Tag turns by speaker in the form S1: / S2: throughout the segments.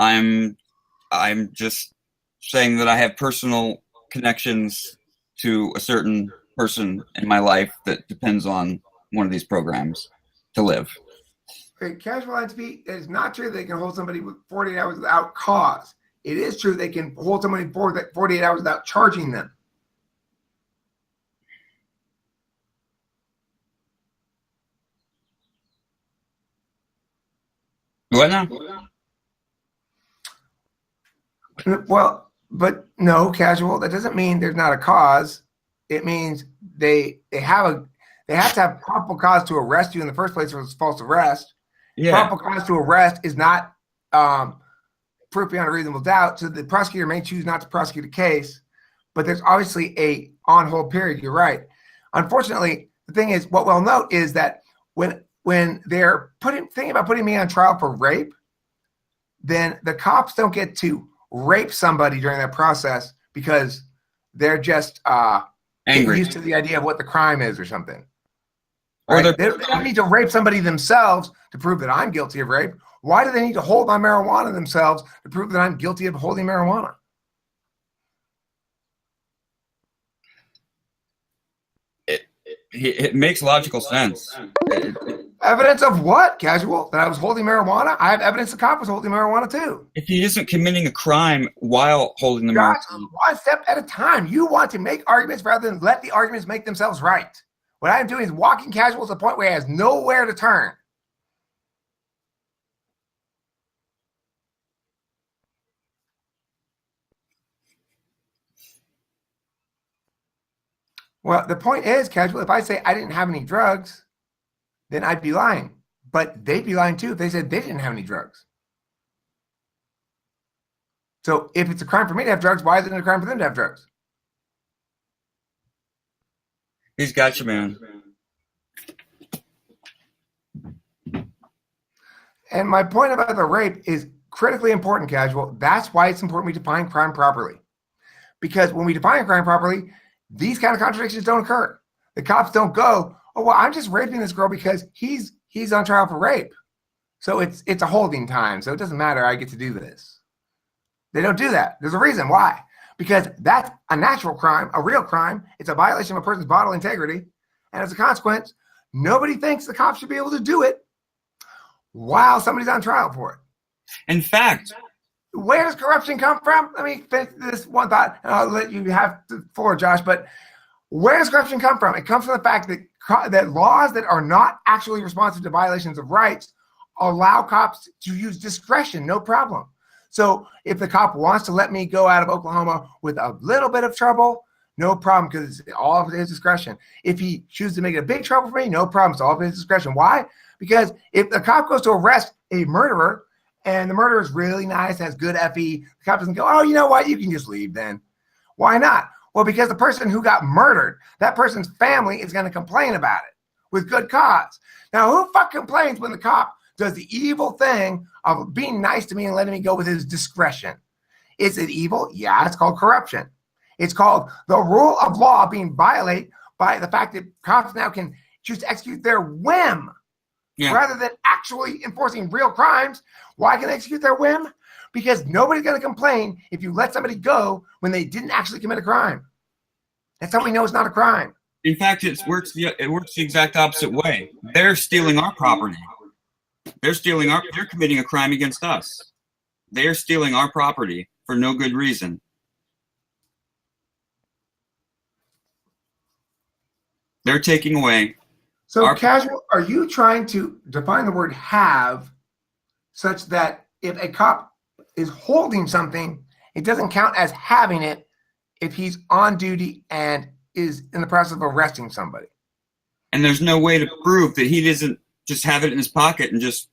S1: I'm just saying that I have personal connections to a certain person in my life that depends on one of these programs to live.
S2: Okay, casual ITP, it is not true they can hold somebody with 48 hours without cause. It is true they can hold somebody for 48 hours without charging them.
S1: What now?
S2: Well, but no, casual, that doesn't mean there's not a cause. It means they have to have probable cause to arrest you in the first place for false arrest.
S1: Yeah.
S2: Probable cause to arrest is not proof beyond a reasonable doubt, so the prosecutor may choose not to prosecute a case, but there's obviously a on hold period. You're right. Unfortunately, the thing is, what we'll note is that when they're thinking about putting me on trial for rape, then the cops don't get to rape somebody during that process because they're just
S1: Angry.
S2: used to the idea of what the crime is or something.
S1: Or
S2: right? They don't need to rape somebody themselves to prove that I'm guilty of rape. Why do they need to hold my marijuana themselves to prove that I'm guilty of holding marijuana?
S1: It makes logical sense.
S2: Evidence of what, casual? That I was holding marijuana? I have evidence the cop was holding marijuana too.
S1: If he isn't committing a crime while holding the marijuana.
S2: One step at a time. You want to make arguments rather than let the arguments make themselves right. What I'm doing is walking casual to the point where he has nowhere to turn. Well, the point is, casual, if I say I didn't have any drugs, then I'd be lying. But they'd be lying too if they said they didn't have any drugs. So if it's a crime for me to have drugs, why isn't it a crime for them to have drugs?
S1: He's got you, man.
S2: And my point about the rape is critically important, casual. That's why it's important we define crime properly. Because when we define crime properly, these kind of contradictions don't occur. The cops don't go, oh, well, I'm just raping this girl because he's on trial for rape. So it's a holding time. So it doesn't matter. I get to do this. They don't do that. There's a reason why. Because that's a natural crime, a real crime. It's a violation of a person's bodily integrity. And as a consequence, nobody thinks the cops should be able to do it while somebody's on trial for it.
S1: In fact,
S2: where does corruption come from? Let me finish this one thought, and I'll let you have the floor, Josh. But where does corruption come from? It comes from the fact that laws that are not actually responsive to violations of rights allow cops to use discretion, no problem. So if the cop wants to let me go out of Oklahoma with a little bit of trouble, no problem, because it's all of his discretion. If he chooses to make it a big trouble for me, no problem. It's all of his discretion. Why? Because if the cop goes to arrest a murderer and the murderer is really nice, has good FE, the cop doesn't go, oh, you know what? You can just leave then. Why not? Well, because the person who got murdered, that person's family is going to complain about it with good cause. Now, who fuck complains when the cop does the evil thing of being nice to me and letting me go with his discretion? Is it evil? Yeah, it's called corruption. It's called the rule of law being violated by the fact that cops now can choose to execute their whim rather than actually enforcing real crimes. Why can they execute their whim? Because nobody's going to complain if you let somebody go when they didn't actually commit a crime. That's how we know it's not a crime.
S1: In fact, it works the exact opposite way. They're stealing our property. They're committing a crime against us. They're stealing our property for no good reason. They're taking away.
S2: So, casual, are you trying to define the word have such that if a cop is holding something, it doesn't count as having it if he's on duty and is in the process of arresting somebody?
S1: And there's no way to prove that he doesn't just have it in his pocket and just,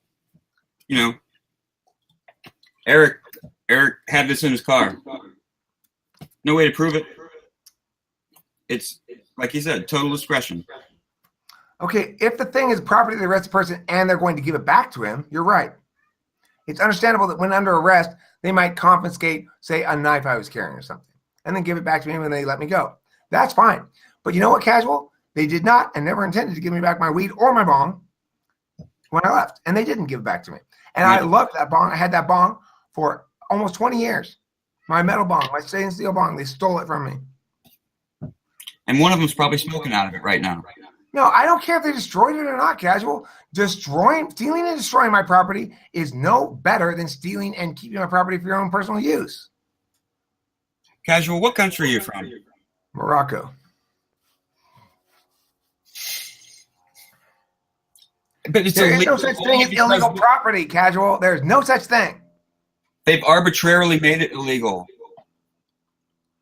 S1: Eric had this in his car. No way to prove it. It's, like he said, total discretion.
S2: Okay, if the thing is property of the arrested person and they're going to give it back to him, you're right. It's understandable that when under arrest, they might confiscate, say, a knife I was carrying or something, and then give it back to me when they let me go. That's fine. But you know what, casual? They did not and never intended to give me back my weed or my bong when I left, and they didn't give it back to me. And I loved that bong. I had that bong for almost 20 years. My metal bong, my stainless steel bong, they stole it from me.
S1: And one of them's probably smoking out of it right now.
S2: No, I don't care if they destroyed it or not, Casual. Stealing and destroying my property is no better than stealing and keeping my property for your own personal use.
S1: Casual, what country are you from?
S2: Morocco.
S1: But it's
S2: There is
S1: illegal
S2: no such thing as
S1: only because
S2: illegal property, Casual. There's no such thing.
S1: they've arbitrarily made it illegal.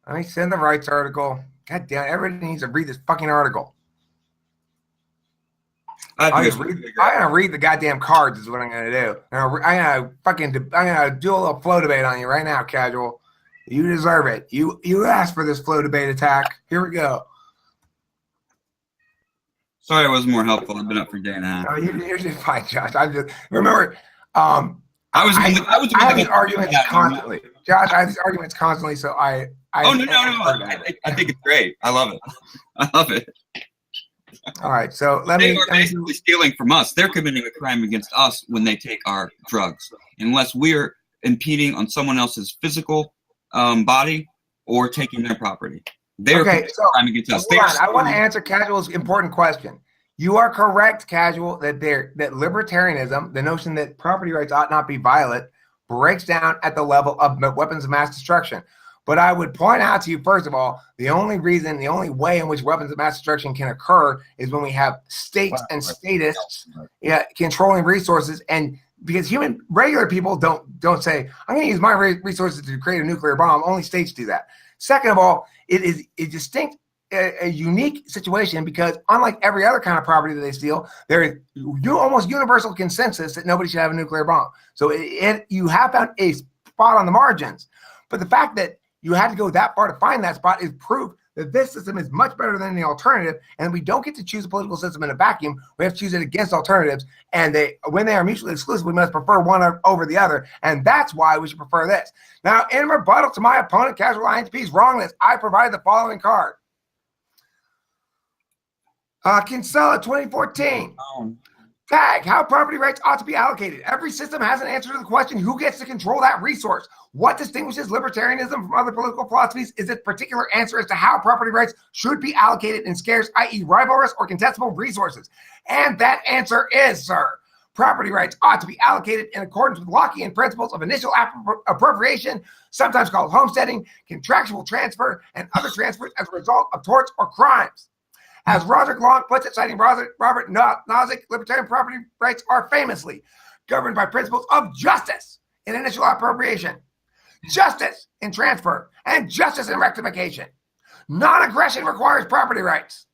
S2: Let me send the rights article. God damn, everybody needs to read this fucking article. I'm gonna read the goddamn cards is what I'm gonna do. I'm gonna do a little flow debate on you right now, Casual. You deserve it. You asked for this flow debate attack. Here we go.
S1: Sorry I wasn't more helpful. I've been up for a day and a half.
S2: No, you're just fine, Josh. I just remember.
S1: I
S2: have these arguments constantly, Josh. I have these arguments constantly. So I
S1: think it's great. I love it. I love it.
S2: All right, so
S1: They are basically stealing from us. They're committing a crime against us when they take our drugs, unless we're impeding on someone else's physical body or taking their property. They're committing a crime against us.
S2: I want to answer Casual's important question. You are correct, Casual, that libertarianism, the notion that property rights ought not be violent, breaks down at the level of weapons of mass destruction. But I would point out to you, first of all, the only way in which weapons of mass destruction can occur is when we have states and statists controlling resources. And because regular people don't say, I'm going to use my resources to create a nuclear bomb. Only states do that. Second of all, it is a distinct, a unique situation because unlike every other kind of property that they steal, there is almost universal consensus that nobody should have a nuclear bomb. So you have found a spot on the margins. But the fact that you had to go that far to find that spot is proof that this system is much better than the alternative, and we don't get to choose a political system in a vacuum. We have to choose it against alternatives, and when they are mutually exclusive, we must prefer one over the other, and that's why we should prefer this. Now, in rebuttal to my opponent, Casual INTP's wrongness, I provide the following card. Kinsella 2014. Tag, how property rights ought to be allocated. Every system has an answer to the question, who gets to control that resource? What distinguishes libertarianism from other political philosophies is its particular answer as to how property rights should be allocated in scarce, i.e. rivalrous or contestable resources. And that answer is, sir, property rights ought to be allocated in accordance with Lockean principles of initial appropriation, sometimes called homesteading, contractual transfer, and other transfers as a result of torts or crimes. As Roderick Long puts it, citing Robert Nozick, libertarian property rights are famously governed by principles of justice in initial appropriation, justice in transfer, and justice in rectification. Non-aggression requires property rights.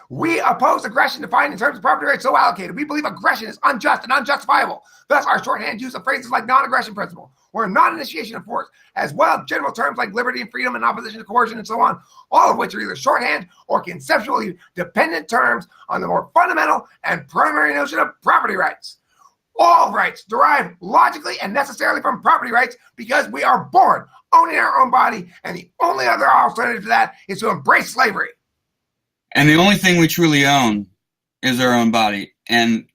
S2: We oppose aggression defined in terms of property rights so allocated. We believe aggression is unjust and unjustifiable. Thus, our shorthand use of phrases like non-aggression principle or non-initiation of force, as well as general terms like liberty and freedom and opposition to coercion and so on, all of which are either shorthand or conceptually dependent terms on the more fundamental and primary notion of property rights. All rights derive logically and necessarily from property rights because we are born owning our own body, and the only other alternative to that is to embrace slavery.
S1: And the only thing we truly own is our own body. And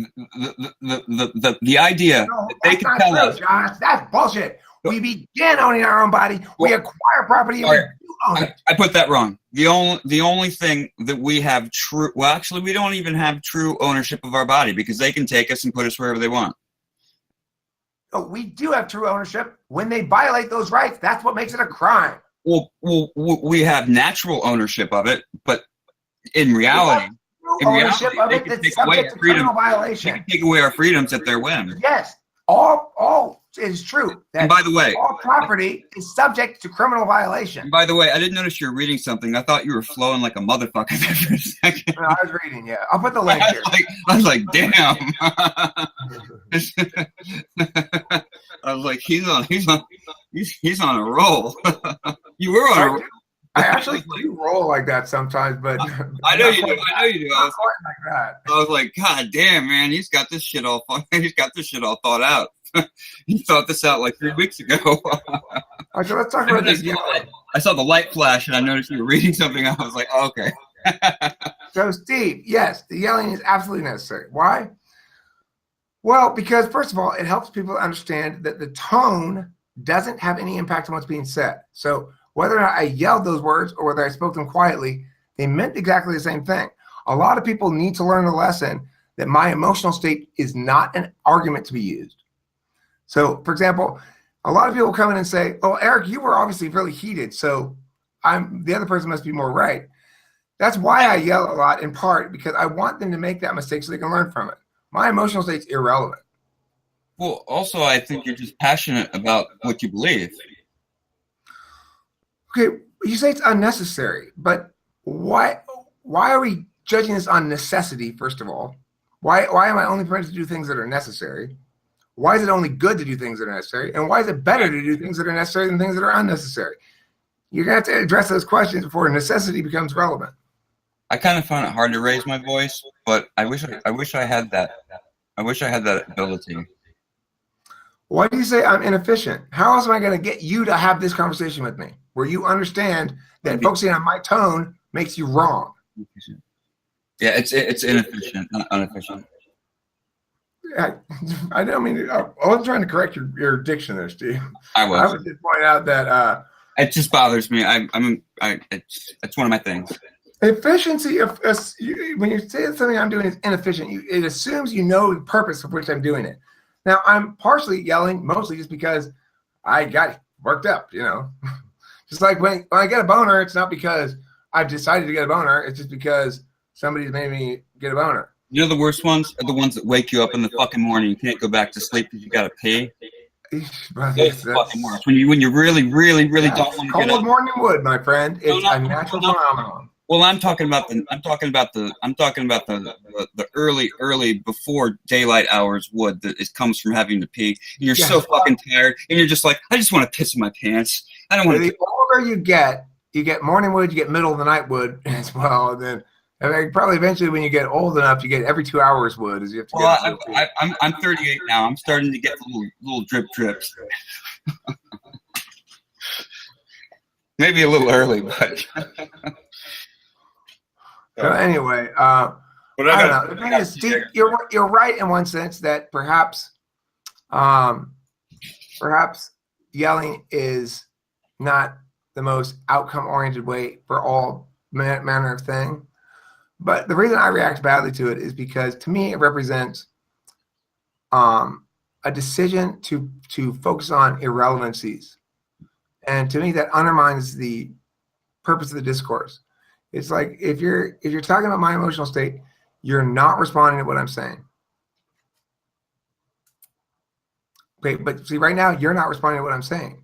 S1: the idea that they can tell us,
S2: Josh, that's bullshit. We begin owning our own body. We acquire property and we do own it.
S1: I put that wrong. The only thing that we have we don't even have true ownership of our body because they can take us and put us wherever they want.
S2: No, we do have true ownership. When they violate those rights, that's what makes it a crime.
S1: Well, we have natural ownership of it, but in reality, they can take away our freedom. They can take away our freedoms at their whim.
S2: Yes, all is true.
S1: And by the way,
S2: all property is subject to criminal violation.
S1: And by the way, I didn't notice you were reading something. I thought you were flowing like a motherfucker there for a second.
S2: No, I was reading. Yeah, I'll put the link here.
S1: I was like, damn. I was like, he's on a roll. You were on a roll.
S2: I actually do roll like that sometimes, but
S1: I know you do. I was
S2: like that.
S1: I was like, God damn, man, he's got this shit all thought out. He thought this out like 3 weeks ago.
S2: Okay, let's talk about this.
S1: I saw the light flash and I noticed you were reading something. I was like, oh, okay.
S2: So, Steve, yes, the yelling is absolutely necessary. Why? Well, because first of all, it helps people understand that the tone doesn't have any impact on what's being said. So whether or not I yelled those words or whether I spoke them quietly, they meant exactly the same thing. A lot of people need to learn the lesson that my emotional state is not an argument to be used. So, for example, a lot of people come in and say, "Oh, Eric, you were obviously really heated, so the other person must be more right." That's why I yell a lot, in part because I want them to make that mistake so they can learn from it. My emotional state's irrelevant.
S1: Well, also, I think you're just passionate about what you believe.
S2: Okay, you say it's unnecessary, but why are we judging this on necessity, first of all? Why am I only permitted to do things that are necessary? Why is it only good to do things that are necessary? And why is it better to do things that are necessary than things that are unnecessary? You're going to have to address those questions before necessity becomes relevant.
S1: I kind of found it hard to raise my voice, but I wish I had that. I wish I had that ability.
S2: Why do you say I'm inefficient? How else am I going to get you to have this conversation with me, where you understand that focusing on my tone makes you wrong?
S1: Yeah, it's inefficient, not inefficient.
S2: I don't mean. I wasn't trying to correct your diction there, Steve.
S1: I was
S2: just pointing out that
S1: it just bothers me. It's one of my things.
S2: Efficiency. When you say something I'm doing is inefficient, it assumes you know the purpose for which I'm doing it. Now, I'm partially yelling, mostly just because I got worked up. Just like when I get a boner, it's not because I've decided to get a boner. It's just because somebody's made me get a boner.
S1: You know, the worst ones are the ones that wake you up in the fucking morning. You can't go back to sleep because you got to pee. That's fucking worse. When you really, really, really don't want to get up.
S2: Cold morning wood, my friend. It's a natural phenomenon.
S1: Well, I'm talking about the early before daylight hours wood that comes from having to pee. And you're so fucking tired, and you're just like, I just want to piss in my pants. I don't want to.
S2: The older you get morning wood, you get middle of the night wood as well, and then probably eventually when you get old enough, you get every 2 hours wood. As you have to.
S1: Well, I'm 38 now. I'm starting to get little drip drips. Maybe a little early, but.
S2: So anyway, I don't know. The thing is, Steve, you're right in one sense that perhaps yelling is not the most outcome-oriented way for all manner of thing. But the reason I react badly to it is because to me it represents a decision to focus on irrelevancies, and to me that undermines the purpose of the discourse. It's like if you're talking about my emotional state, you're not responding to what I'm saying. Okay, but see, right now you're not responding to what I'm saying.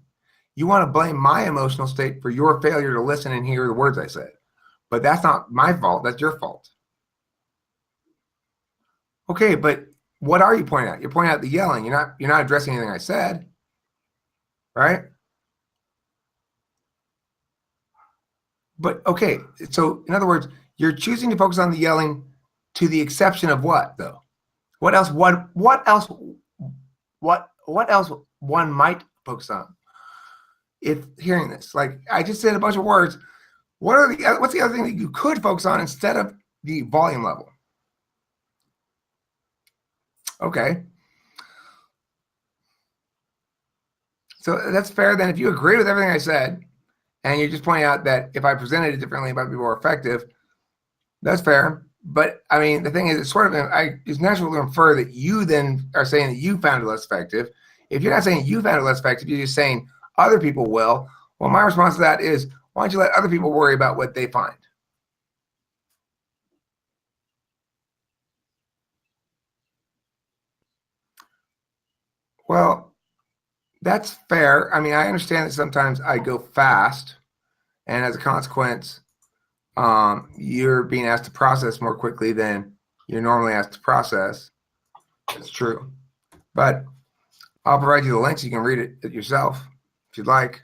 S2: You want to blame my emotional state for your failure to listen and hear the words I said. But that's not my fault. That's your fault. Okay, but what are you pointing out? You're pointing out the yelling. You're not addressing anything I said, right? But okay, so in other words, you're choosing to focus on the yelling to the exception of what, though? What else one might focus on if hearing this? Like I just said a bunch of words. What's the other thing that you could focus on instead of the volume level? Okay. So that's fair then. If you agree with everything I said, and you're just pointing out that if I presented it differently, it might be more effective, that's fair. But I mean, the thing is, it's natural to infer that you then are saying that you found it less effective. If you're not saying you found it less effective, you're just saying other people will. Well, my response to that is, why don't you let other people worry about what they find? Well, that's fair. I mean, I understand that sometimes I go fast, and as a consequence, you're being asked to process more quickly than you're normally asked to process. It's true. But I'll provide you the links. You can read it yourself if you'd like.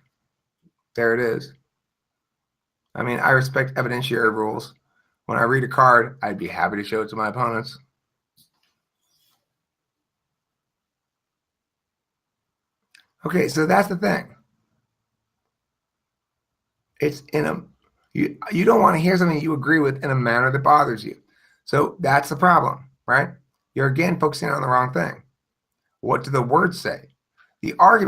S2: There it is. I mean, I respect evidentiary rules. When I read a card, I'd be happy to show it to my opponents. Okay, so that's the thing. It's you don't want to hear something you agree with in a manner that bothers you. So that's the problem, right? You're again focusing on the wrong thing. What do the words say? The argument